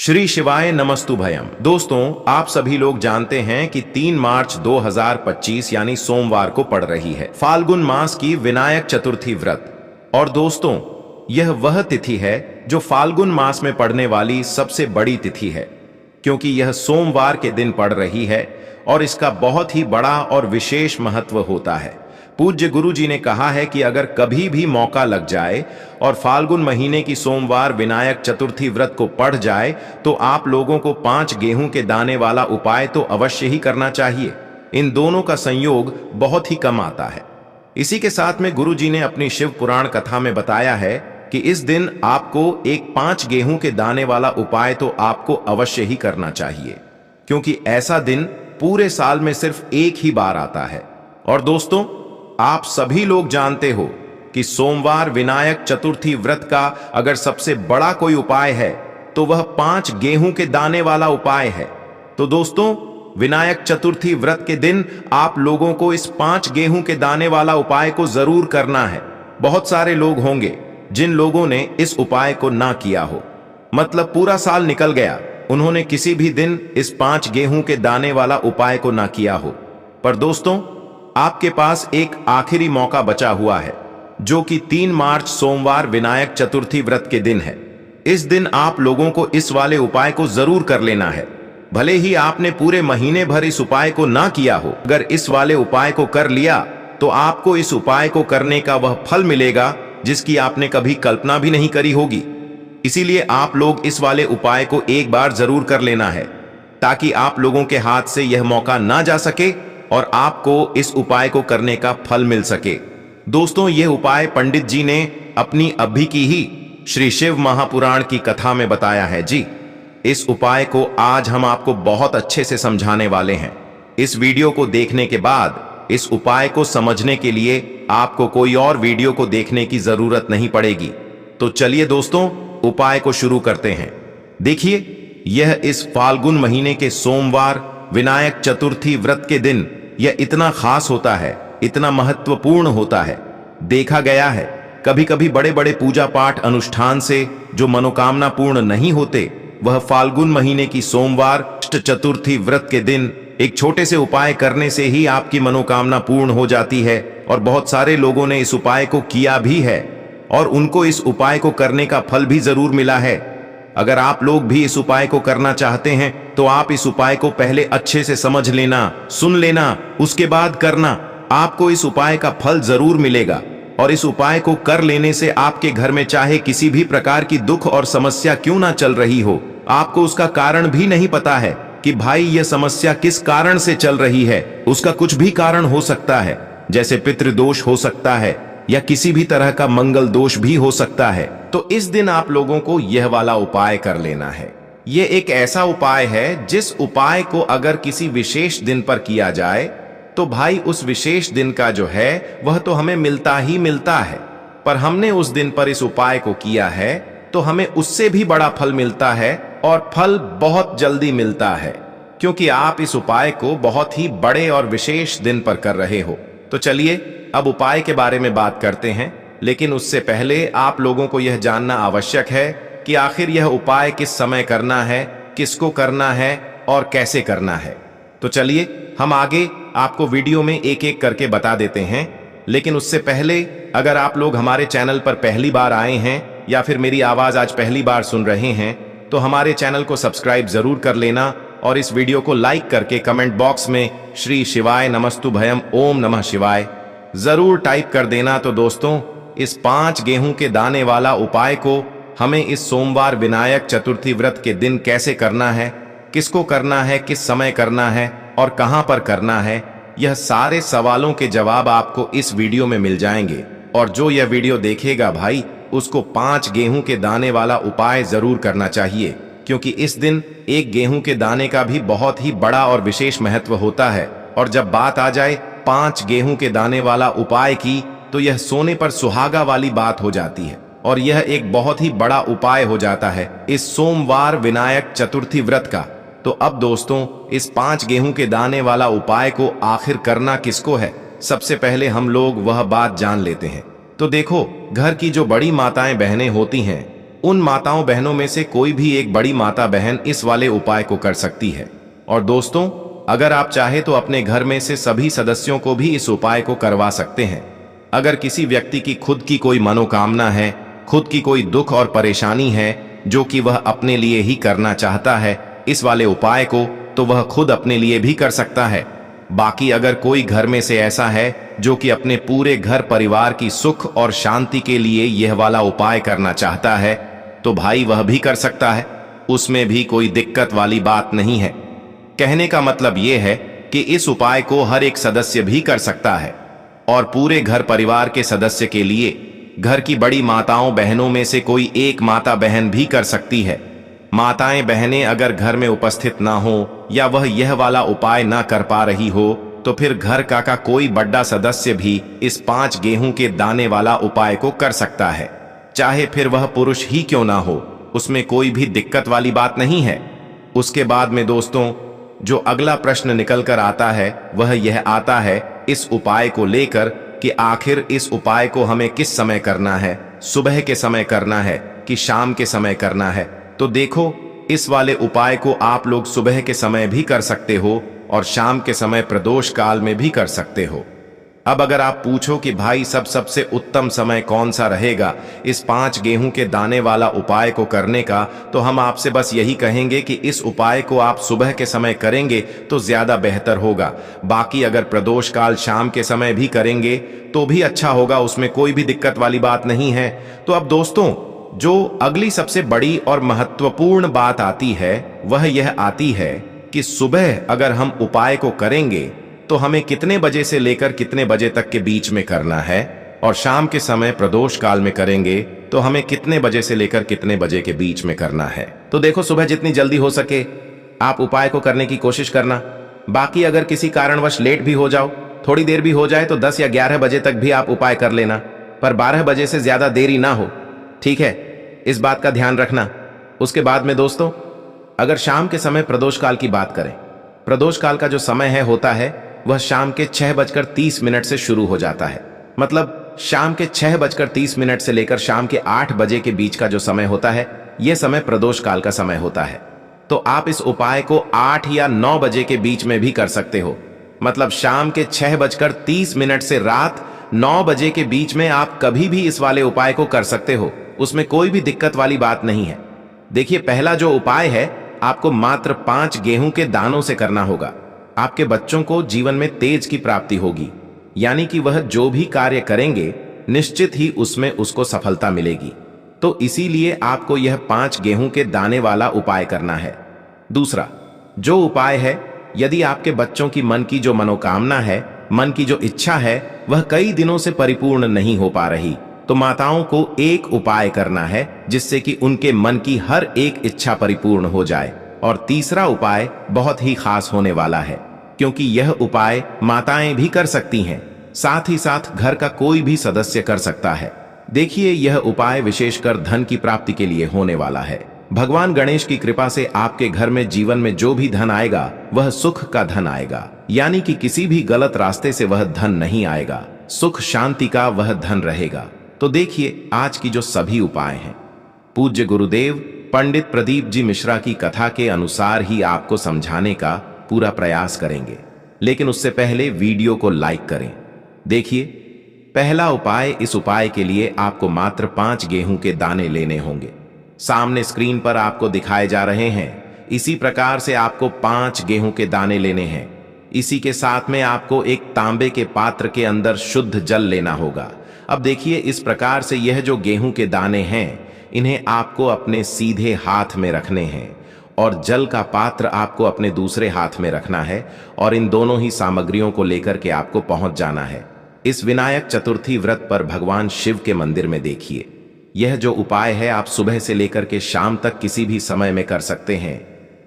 श्री शिवाय नमस्तुभयम। दोस्तों, आप सभी लोग जानते हैं कि 3 मार्च 2025 यानी सोमवार को पड़ रही है फाल्गुन मास की विनायक चतुर्थी व्रत। और दोस्तों, यह वह तिथि है जो फाल्गुन मास में पड़ने वाली सबसे बड़ी तिथि है, क्योंकि यह सोमवार के दिन पड़ रही है और इसका बहुत ही बड़ा और विशेष महत्व होता है। पूज्य गुरु जी ने कहा है कि अगर कभी भी मौका लग जाए और फाल्गुन महीने की सोमवार विनायक चतुर्थी व्रत को पढ़ जाए तो आप लोगों को 5 गेहूं के दाने वाला उपाय तो अवश्य ही करना चाहिए। इन दोनों का संयोग बहुत ही कम आता है। इसी के साथ में गुरु जी ने अपनी शिव पुराण कथा में बताया है कि इस दिन आपको एक 5 गेहूं के दाने वाला उपाय तो आपको अवश्य ही करना चाहिए, क्योंकि ऐसा दिन पूरे साल में सिर्फ एक ही बार आता है। और दोस्तों, आप सभी लोग जानते हो कि सोमवार विनायक चतुर्थी व्रत का अगर सबसे बड़ा कोई उपाय है तो वह 5 गेहूं के दाने वाला उपाय है। तो दोस्तों, विनायक चतुर्थी व्रत के दिन आप लोगों को इस 5 गेहूं के दाने वाला उपाय को जरूर करना है। बहुत सारे लोग होंगे जिन लोगों ने इस उपाय को ना किया हो, मतलब पूरा साल निकल गया, उन्होंने किसी भी दिन इस 5 गेहूं के दाने वाला उपाय को ना किया हो। पर दोस्तों, आपके पास एक आखिरी मौका बचा हुआ है, जो कि 3 मार्च सोमवार विनायक चतुर्थी व्रत के दिन है। इस दिन आप लोगों को इस वाले उपाय को जरूर कर लेना है। भले ही आपने पूरे महीने भर इस उपाय को ना किया हो, अगर इस वाले उपाय को कर लिया तो आपको इस उपाय को करने का वह फल मिलेगा जिसकी आपने कभी कल्पना भी नहीं करी होगी। इसीलिए आप लोग इस वाले उपाय को एक बार जरूर कर लेना है, ताकि आप लोगों के हाथ से यह मौका ना जा सके और आपको इस उपाय को करने का फल मिल सके। दोस्तों, यह उपाय पंडित जी ने अपनी अभी की ही श्री शिव महापुराण की कथा में बताया है जी। इस उपाय को आज हम आपको बहुत अच्छे से समझाने वाले हैं। इस वीडियो को देखने के बाद इस उपाय को समझने के लिए आपको कोई और वीडियो को देखने की जरूरत नहीं पड़ेगी। तो चलिए दोस्तों, उपाय को शुरू करते हैं। देखिए, यह इस फाल्गुन महीने के सोमवार विनायक चतुर्थी व्रत के दिन यह इतना खास होता है, इतना महत्वपूर्ण होता है। देखा गया है कभी कभी बड़े बड़े पूजा पाठ अनुष्ठान से जो मनोकामना पूर्ण नहीं होते, वह फाल्गुन महीने की सोमवार चतुर्थी व्रत के दिन एक छोटे से उपाय करने से ही आपकी मनोकामना पूर्ण हो जाती है। और बहुत सारे लोगों ने इस उपाय को किया भी है और उनको इस उपाय को करने का फल भी जरूर मिला है। अगर आप लोग भी इस उपाय को करना चाहते हैं तो आप इस उपाय को पहले अच्छे से समझ लेना, सुन लेना, उसके बाद करना। आपको इस उपाय का फल जरूर मिलेगा। और इस उपाय को कर लेने से आपके घर में चाहे किसी भी प्रकार की दुख और समस्या क्यों ना चल रही हो, आपको उसका कारण भी नहीं पता है कि भाई यह समस्या किस कारण से चल रही है, उसका कुछ भी कारण हो सकता है, जैसे पितृदोष हो सकता है या किसी भी तरह का मंगल दोष भी हो सकता है। तो इस दिन आप लोगों को यह वाला उपाय कर लेना है। यह एक ऐसा उपाय है जिस उपाय को अगर किसी विशेष दिन पर किया जाए तो भाई उस विशेष दिन का जो है वह तो हमें मिलता ही मिलता है, पर हमने उस दिन पर इस उपाय को किया है तो हमें उससे भी बड़ा फल मिलता है और फल बहुत जल्दी मिलता है, क्योंकि आप इस उपाय को बहुत ही बड़े और विशेष दिन पर कर रहे हो। तो चलिए अब उपाय के बारे में बात करते हैं, लेकिन उससे पहले आप लोगों को यह जानना आवश्यक है कि आखिर यह उपाय किस समय करना है, किसको करना है और कैसे करना है। तो चलिए हम आगे आपको वीडियो में एक एक करके बता देते हैं। लेकिन उससे पहले अगर आप लोग हमारे चैनल पर पहली बार आए हैं या फिर मेरी आवाज आज पहली बार सुन रहे हैं तो हमारे चैनल को सब्सक्राइब जरूर कर लेना और इस वीडियो को लाइक करके कमेंट बॉक्स में श्री शिवाय नमस्तुभयम ओम नमः शिवाय जरूर टाइप कर देना। तो दोस्तों, इस 5 गेहूं के दाने वाला उपाय को हमें इस सोमवार विनायक चतुर्थी व्रत के दिन कैसे करना है, किसको करना है, किस समय करना है और कहां पर करना है, यह सारे सवालों के जवाब आपको इस वीडियो में मिल जाएंगे। और जो यह वीडियो देखेगा भाई, उसको 5 गेहूं के दाने वाला उपाय जरूर करना चाहिए, क्योंकि इस दिन एक गेहूं के दाने का भी बहुत ही बड़ा और विशेष महत्व होता है। और जब बात आ जाए 5 गेहूं के दाने वाला उपाय की, तो यह सोने पर सुहागा वाली बात हो जाती है और यह एक बहुत ही बड़ा उपाय हो जाता है इस सोमवार विनायक चतुर्थी व्रत का। तो अब दोस्तों, इस 5 गेहूं के दाने वाला उपाय को आखिर करना किसको है, सबसे पहले हम लोग वह बात जान लेते हैं। तो देखो, घर की जो बड़ी माताएं बहनें होती हैं उन माताओं बहनों में से कोई भी एक बड़ी माता बहन इस वाले उपाय को कर सकती है। और दोस्तों, अगर आप चाहे तो अपने घर में से सभी सदस्यों को भी इस उपाय को करवा सकते हैं। अगर किसी व्यक्ति की खुद की कोई मनोकामना है, खुद की कोई दुख और परेशानी है जो कि वह अपने लिए ही करना चाहता है इस वाले उपाय को, तो वह खुद अपने लिए भी कर सकता है। बाकी अगर कोई घर में से ऐसा है जो कि अपने पूरे घर परिवार की सुख और शांति के लिए यह वाला उपाय करना चाहता है, तो भाई वह भी कर सकता है, उसमें भी कोई दिक्कत वाली बात नहीं है। कहने का मतलब यह है कि इस उपाय को हर एक सदस्य भी कर सकता है और पूरे घर परिवार के सदस्य के लिए घर की बड़ी माताओं बहनों में से कोई एक माता बहन भी कर सकती है। माताएं बहनें अगर घर में उपस्थित ना हो या वह यह वाला उपाय ना कर पा रही हो, तो फिर घर का कोई बड़ा सदस्य भी इस 5 गेहूं के दाने वाला उपाय को कर सकता है, चाहे फिर वह पुरुष ही क्यों ना हो, उसमें कोई भी दिक्कत वाली बात नहीं है। उसके बाद में दोस्तों, जो अगला प्रश्न निकल कर आता है वह यह आता है इस उपाय को लेकर कि आखिर इस उपाय को हमें किस समय करना है, सुबह के समय करना है कि शाम के समय करना है। तो देखो, इस वाले उपाय को आप लोग सुबह के समय भी कर सकते हो और शाम के समय प्रदोष काल में भी कर सकते हो। अब अगर आप पूछो कि भाई सबसे उत्तम समय कौन सा रहेगा इस 5 गेहूं के दाने वाला उपाय को करने का, तो हम आपसे बस यही कहेंगे कि इस उपाय को आप सुबह के समय करेंगे तो ज्यादा बेहतर होगा। बाकी अगर प्रदोष काल शाम के समय भी करेंगे तो भी अच्छा होगा, उसमें कोई भी दिक्कत वाली बात नहीं है। तो अब दोस्तों, जो अगली सबसे बड़ी और महत्वपूर्ण बात आती है वह यह आती है कि सुबह अगर हम उपाय को करेंगे तो हमें कितने बजे से लेकर कितने बजे तक के बीच में करना है, और शाम के समय प्रदोष काल में करेंगे तो हमें कितने बजे से लेकर कितने बजे के बीच में करना है। तो देखो, सुबह जितनी जल्दी हो सके आप उपाय को करने की कोशिश करना। बाकी अगर किसी कारणवश लेट भी हो जाओ, थोड़ी देर भी हो जाए, तो 10 या 11 बजे तक भी आप उपाय कर लेना, पर 12 बजे से ज्यादा देरी ना हो, ठीक है? इस बात का ध्यान रखना। उसके बाद में दोस्तों, अगर शाम के समय प्रदोष काल की बात करें, प्रदोष काल का जो समय होता है वह शाम के 6:30 से शुरू हो जाता है। मतलब शाम के 6:30 से लेकर शाम के 8 बजे के बीच का जो समय होता है, यह समय प्रदोष काल का समय होता है। तो आप इस उपाय को 8 या 9 बजे के बीच में भी कर सकते हो। मतलब शाम के 6:30 से रात 9 बजे के बीच में आप कभी भी इस वाले उपाय को कर सकते हो, उसमें कोई भी दिक्कत वाली बात नहीं है। देखिए, पहला जो उपाय है आपको मात्र 5 गेहूं के दानों से करना होगा। आपके बच्चों को जीवन में तेज की प्राप्ति होगी, यानी कि वह जो भी कार्य करेंगे निश्चित ही उसमें उसको सफलता मिलेगी। तो इसीलिए आपको यह 5 गेहूं के दाने वाला उपाय करना है। दूसरा जो उपाय है, यदि आपके बच्चों की मन की जो मनोकामना है, मन की जो इच्छा है, वह कई दिनों से परिपूर्ण नहीं हो पा रही, तो माताओं को एक उपाय करना है जिससे कि उनके मन की हर एक इच्छा परिपूर्ण हो जाए। और तीसरा उपाय बहुत ही खास होने वाला है, क्योंकि यह उपाय माताएं भी कर सकती हैं, साथ ही साथ घर का कोई भी सदस्य कर सकता है। देखिए, यह उपाय विशेषकर धन की प्राप्ति के लिए होने वाला है। भगवान गणेश की कृपा से आपके घर में जीवन में जो भी धन आएगा वह सुख का धन आएगा, यानी कि किसी भी गलत रास्ते से वह धन नहीं आएगा, सुख शांति का वह धन रहेगा। तो देखिए, आज की जो सभी उपाय हैं पूज्य गुरुदेव पंडित प्रदीप जी मिश्रा की कथा के अनुसार ही आपको समझाने का पूरा प्रयास करेंगे, लेकिन उससे पहले वीडियो को लाइक करें। देखिए, पहला उपाय, इस उपाय के लिए आपको मात्र 5 गेहूं के दाने लेने होंगे। सामने स्क्रीन पर आपको दिखाए जा रहे हैं। इसी प्रकार से आपको 5 गेहूं के दाने लेने हैं। इसी के साथ में आपको एक तांबे के पात्र के अंदर शुद्ध जल लेना होगा। अब देखिए, इस प्रकार से यह जो गेहूं के दाने हैं, इन्हें आपको अपने सीधे हाथ में रखने हैं और जल का पात्र आपको अपने दूसरे हाथ में रखना है और इन दोनों ही सामग्रियों को लेकर के आपको पहुंच जाना है इस विनायक चतुर्थी व्रत पर भगवान शिव के मंदिर में। देखिए, यह जो उपाय है आप सुबह से लेकर के शाम तक किसी भी समय में कर सकते हैं,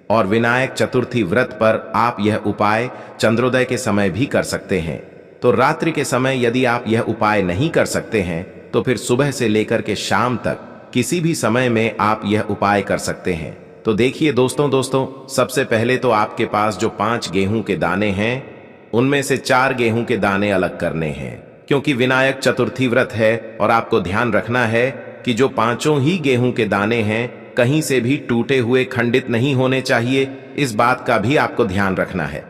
और विनायक चतुर्थी व्रत पर आप यह उपाय चंद्रोदय के समय भी कर सकते हैं। तो रात्रि के समय यदि आप यह उपाय नहीं कर सकते हैं तो फिर सुबह से लेकर के शाम तक किसी भी समय में आप यह उपाय कर सकते हैं। तो देखिए दोस्तों, सबसे पहले तो आपके पास जो 5 गेहूं के दाने हैं उनमें से 4 गेहूं के दाने अलग करने हैं, क्योंकि विनायक चतुर्थी व्रत है और आपको ध्यान रखना है कि जो पांचों ही गेहूं के दाने हैं कहीं से भी टूटे हुए खंडित नहीं होने चाहिए, इस बात का भी आपको ध्यान रखना है।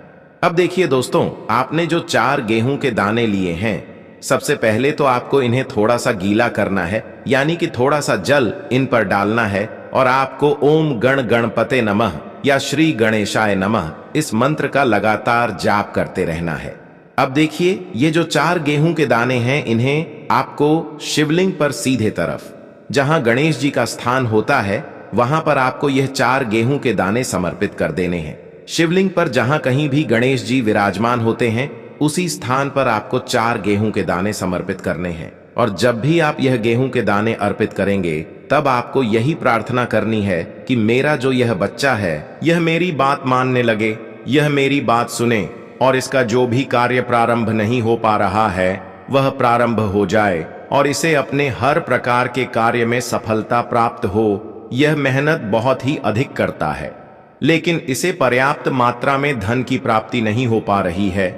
अब देखिए दोस्तों, आपने जो 4 गेहूं के दाने लिए हैं, सबसे पहले तो आपको इन्हें थोड़ा सा गीला करना है, यानी कि थोड़ा सा जल इन पर डालना है और आपको ओम गण गणपते नमः या श्री गणेशाय नमः इस मंत्र का लगातार जाप करते रहना है। अब देखिए, ये जो 4 गेहूं के दाने हैं, इन्हें आपको शिवलिंग पर सीधे तरफ, जहां गणेश जी का स्थान होता है, वहां पर आपको यह 4 गेहूं के दाने समर्पित कर देने हैं। शिवलिंग पर जहां कहीं भी गणेश जी विराजमान होते हैं, उसी स्थान पर आपको 4 गेहूं के दाने समर्पित करने हैं। और जब भी आप यह गेहूं के दाने अर्पित करेंगे, तब आपको यही प्रार्थना करनी है कि मेरा जो यह बच्चा है, यह मेरी बात मानने लगे, यह मेरी बात सुने और इसका जो भी कार्य प्रारंभ नहीं हो पा रहा है वह प्रारंभ हो जाए और इसे अपने हर प्रकार के कार्य में सफलता प्राप्त हो। यह मेहनत बहुत ही अधिक करता है, लेकिन इसे पर्याप्त मात्रा में धन की प्राप्ति नहीं हो पा रही है,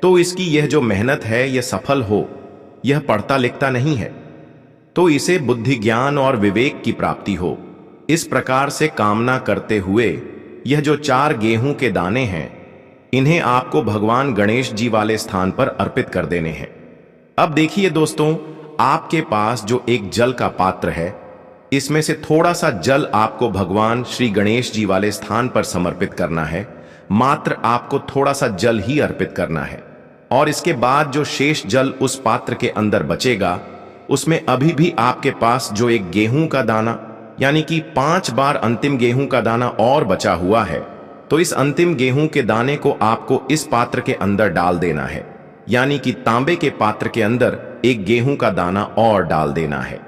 तो इसकी यह जो मेहनत है यह सफल हो। यह पढ़ता लिखता नहीं है, तो इसे बुद्धि ज्ञान और विवेक की प्राप्ति हो। इस प्रकार से कामना करते हुए यह जो 4 गेहूं के दाने हैं, इन्हें आपको भगवान गणेश जी वाले स्थान पर अर्पित कर देने हैं। अब देखिए दोस्तों, आपके पास जो एक जल का पात्र है, इसमें से थोड़ा सा जल आपको भगवान श्री गणेश जी वाले स्थान पर समर्पित करना है। मात्र आपको थोड़ा सा जल ही अर्पित करना है और इसके बाद जो शेष जल उस पात्र के अंदर बचेगा, उसमें अभी भी आपके पास जो एक गेहूं का दाना, यानी कि 5 बार अंतिम गेहूं का दाना और बचा हुआ है, तो इस अंतिम गेहूं के दाने को आपको इस पात्र के अंदर डाल देना है, यानी कि तांबे के पात्र के अंदर एक गेहूं का दाना और डाल देना है।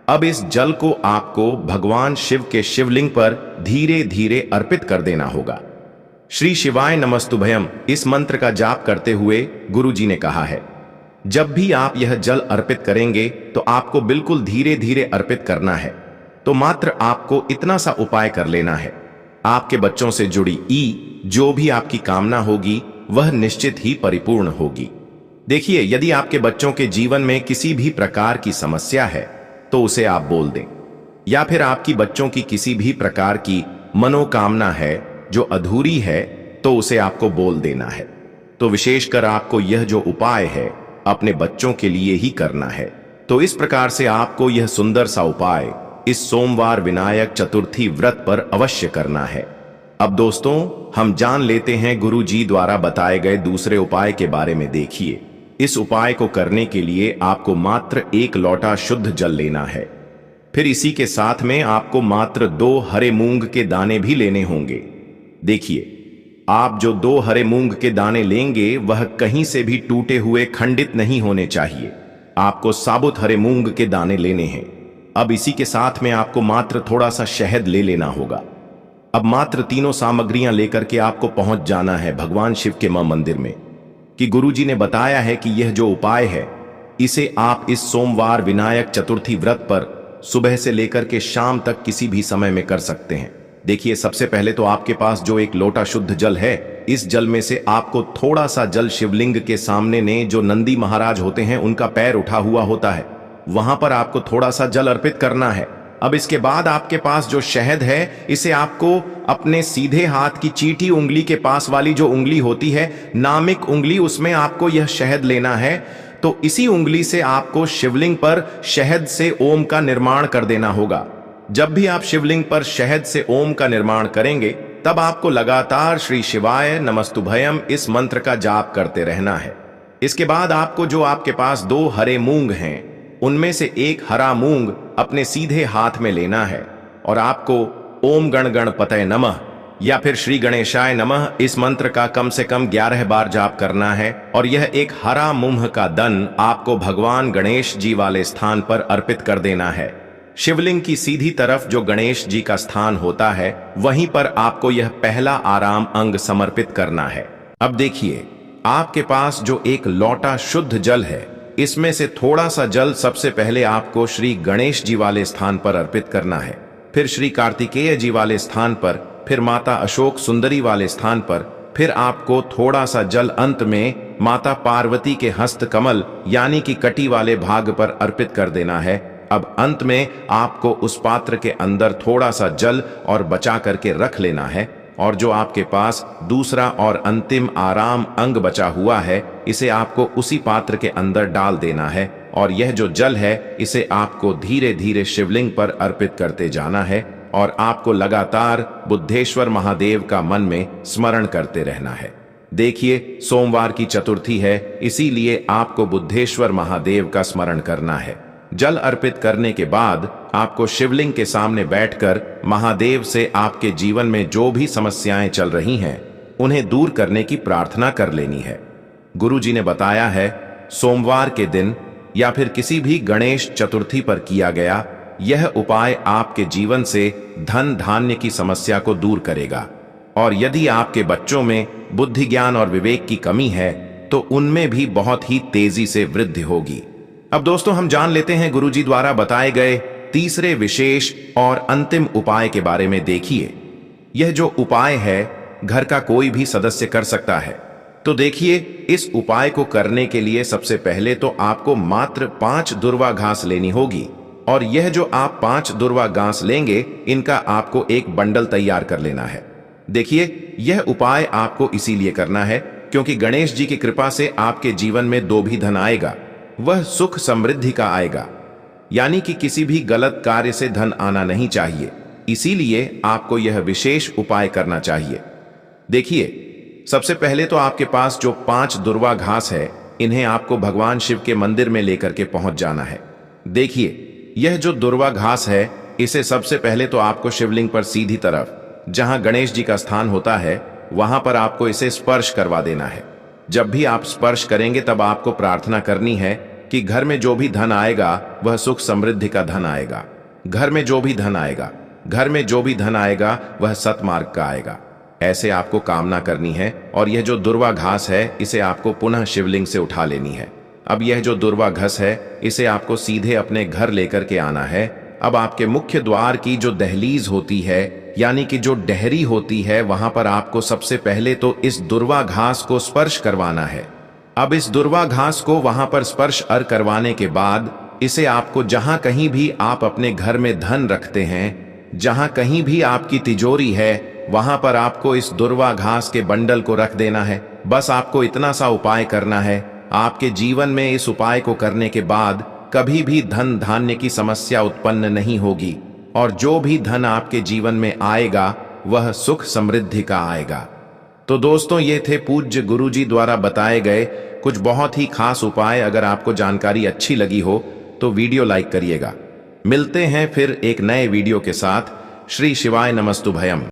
अब इस जल को आपको भगवान शिव के शिवलिंग पर धीरे धीरे अर्पित कर देना होगा। श्री शिवाय नमस्तुभयम इस मंत्र का जाप करते हुए गुरु जी ने कहा है, जब भी आप यह जल अर्पित करेंगे तो आपको बिल्कुल धीरे धीरे अर्पित करना है। तो मात्र आपको इतना सा उपाय कर लेना है, आपके बच्चों से जुड़ी जो भी आपकी कामना होगी वह निश्चित ही परिपूर्ण होगी। देखिए, यदि आपके बच्चों के जीवन में किसी भी प्रकार की समस्या है तो उसे आप बोल दें, या फिर आपकी बच्चों की किसी भी प्रकार की मनोकामना है जो अधूरी है तो उसे आपको बोल देना है। तो विशेषकर आपको यह जो उपाय है अपने बच्चों के लिए ही करना है। तो इस प्रकार से आपको यह सुंदर सा उपाय इस सोमवार विनायक चतुर्थी व्रत पर अवश्य करना है। अब दोस्तों, हम जान लेते हैं गुरु जी द्वारा बताए गए दूसरे उपाय के बारे में। देखिए, इस उपाय को करने के लिए आपको मात्र 1 लोटा शुद्ध जल लेना है। फिर इसी के साथ में आपको मात्र 2 हरे मूंग के दाने भी लेने होंगे। देखिए, आप जो 2 हरे मूंग के दाने लेंगे वह कहीं से भी टूटे हुए खंडित नहीं होने चाहिए। आपको साबुत हरे मूंग के दाने लेने हैं। अब इसी के साथ में आपको मात्र थोड़ा सा शहद ले लेना होगा। अब मात्र तीनों सामग्रियां लेकर के आपको पहुंच जाना है भगवान शिव के मंदिर में, कि गुरुजी ने बताया है कि यह जो उपाय है इसे आप इस सोमवार विनायक चतुर्थी व्रत पर सुबह से लेकर के शाम तक किसी भी समय में कर सकते हैं। देखिए, सबसे पहले तो आपके पास जो 1 लोटा शुद्ध जल है, इस जल में से आपको थोड़ा सा जल शिवलिंग के सामने ने जो नंदी महाराज होते हैं उनका पैर उठा हुआ होता है, वहां पर आपको थोड़ा सा जल अर्पित करना है। अब इसके बाद आपके पास जो शहद है, इसे आपको अपने सीधे हाथ की चीटी उंगली के पास वाली जो उंगली होती है, नामिक उंगली, उसमें आपको यह शहद लेना है। तो इसी उंगली से आपको शिवलिंग पर शहद से ओम का निर्माण कर देना होगा। जब भी आप शिवलिंग पर शहद से ओम का निर्माण करेंगे, तब आपको लगातार श्री शिवाय नमस्तुभयम इस मंत्र का जाप करते रहना है। इसके बाद आपको जो आपके पास 2 हरे मूंग हैं, उनमें से 1 हरा मूंग अपने सीधे हाथ में लेना है और आपको ओम गण गणपतये नमः या फिर श्री गणेशाय नमः इस मंत्र का कम से कम 11 बार जाप करना है। और यह एक हरा मूंग का दन आपको भगवान गणेश जी वाले स्थान पर अर्पित कर देना है। शिवलिंग की सीधी तरफ जो गणेश जी का स्थान होता है, वहीं पर आपको यह पहला आराम अंग समर्पित करना है। अब देखिए, आपके पास जो 1 लोटा शुद्ध जल है, इसमें से थोड़ा सा जल सबसे पहले आपको श्री गणेश जी वाले स्थान पर अर्पित करना है, फिर श्री कार्तिकेय जी वाले स्थान पर, फिर माता अशोक सुंदरी वाले स्थान पर, फिर आपको थोड़ा सा जल अंत में माता पार्वती के हस्त कमल यानी कि कटी वाले भाग पर अर्पित कर देना है। अब अंत में आपको उस पात्र के अंदर थोड़ा सा जल और बचा करके रख लेना है, और जो आपके पास दूसरा और अंतिम आराम अंग बचा हुआ है, इसे आपको उसी पात्र के अंदर डाल देना है, और यह जो जल है इसे आपको धीरे धीरे शिवलिंग पर अर्पित करते जाना है, और आपको लगातार बुद्धेश्वर महादेव का मन में स्मरण करते रहना है। देखिए, सोमवार की चतुर्थी है, इसीलिए आपको बुद्धेश्वर महादेव का स्मरण करना है। जल अर्पित करने के बाद आपको शिवलिंग के सामने बैठकर महादेव से आपके जीवन में जो भी समस्याएं चल रही हैं, उन्हें दूर करने की प्रार्थना कर लेनी है। गुरु जी ने बताया है, सोमवार के दिन या फिर किसी भी गणेश चतुर्थी पर किया गया यह उपाय आपके जीवन से धन धान्य की समस्या को दूर करेगा, और यदि आपके बच्चों में बुद्धि ज्ञान और विवेक की कमी है तो उनमें भी बहुत ही तेजी से वृद्धि होगी। अब दोस्तों, हम जान लेते हैं गुरुजी द्वारा बताए गए तीसरे विशेष और अंतिम उपाय के बारे में। देखिए, यह जो उपाय है घर का कोई भी सदस्य कर सकता है। तो देखिए, इस उपाय को करने के लिए सबसे पहले तो आपको मात्र 5 दुर्वा घास लेनी होगी, और यह जो आप 5 दुर्वा घास लेंगे, इनका आपको एक बंडल तैयार कर लेना है। देखिए, यह उपाय आपको इसीलिए करना है क्योंकि गणेश जी की कृपा से आपके जीवन में दो भी धन आएगा, वह सुख समृद्धि का आएगा, यानी कि किसी भी गलत कार्य से धन आना नहीं चाहिए। इसीलिए आपको यह विशेष उपाय करना चाहिए। देखिए, सबसे पहले तो आपके पास जो 5 दुर्वा घास है, इन्हें आपको भगवान शिव के मंदिर में लेकर के पहुंच जाना है। देखिए, यह जो दुर्वा घास है, इसे सबसे पहले तो आपको शिवलिंग पर सीधी तरफ, जहां गणेश जी का स्थान होता है, वहां पर आपको इसे स्पर्श करवा देना है। जब भी आप स्पर्श करेंगे तब आपको प्रार्थना करनी है कि घर में जो भी धन आएगा वह सुख समृद्धि का धन आएगा। घर में जो भी धन आएगा, घर में जो भी धन आएगा वह सतमार्ग का आएगा, ऐसे आपको कामना करनी है। और यह जो दुर्वा घास है, इसे आपको पुनः शिवलिंग से उठा लेनी है। अब यह जो दुर्वा घास है, इसे आपको सीधे अपने घर लेकर के आना है। अब आपके मुख्य द्वार की जो दहलीज होती है, यानी कि जो डहरी होती है, वहां पर आपको सबसे पहले तो इस दुर्वा घास को स्पर्श करवाना है। अब इस दुर्वा घास को वहां पर स्पर्श करवाने के बाद इसे आपको जहां कहीं भी आप अपने घर में धन रखते हैं, जहां कहीं भी आपकी तिजोरी है, वहां पर आपको इस दुर्वा घास के बंडल को रख देना है। बस आपको इतना सा उपाय करना है। आपके जीवन में इस उपाय को करने के बाद कभी भी धन धान्य की समस्या उत्पन्न नहीं होगी, और जो भी धन आपके जीवन में आएगा वह सुख समृद्धि का आएगा। तो दोस्तों, ये थे पूज्य गुरुजी द्वारा बताए गए कुछ बहुत ही खास उपाय। अगर आपको जानकारी अच्छी लगी हो तो वीडियो लाइक करिएगा। मिलते हैं फिर एक नए वीडियो के साथ। श्री शिवाय नमस्तुभयम।